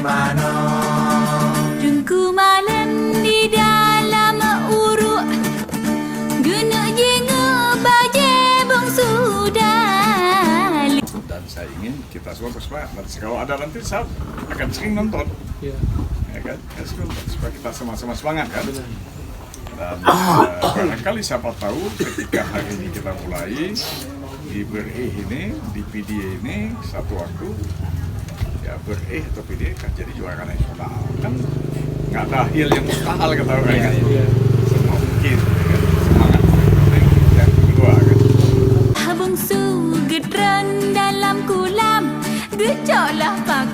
mano. Rengku malam di dalam uruk, guna jenga baje bongsu dali. Dan saya ingin kita semua bersemangat. Nanti kalau ada nanti saya akan sering nonton, ya kan? Supaya kita sama-sama semangat kan. Dan barangkali siapa tahu ketika hari ini kita mulai di Bereh ini, di PDA ini satu waktu ya Bereh atau PDA kan jadi juara nasional kan, nggak ada hal yang mustahil kata orang kan. Semua mungkin kan? Semangat yang kedua kan. Bongsu gedran dalam kulam, gejolak pakai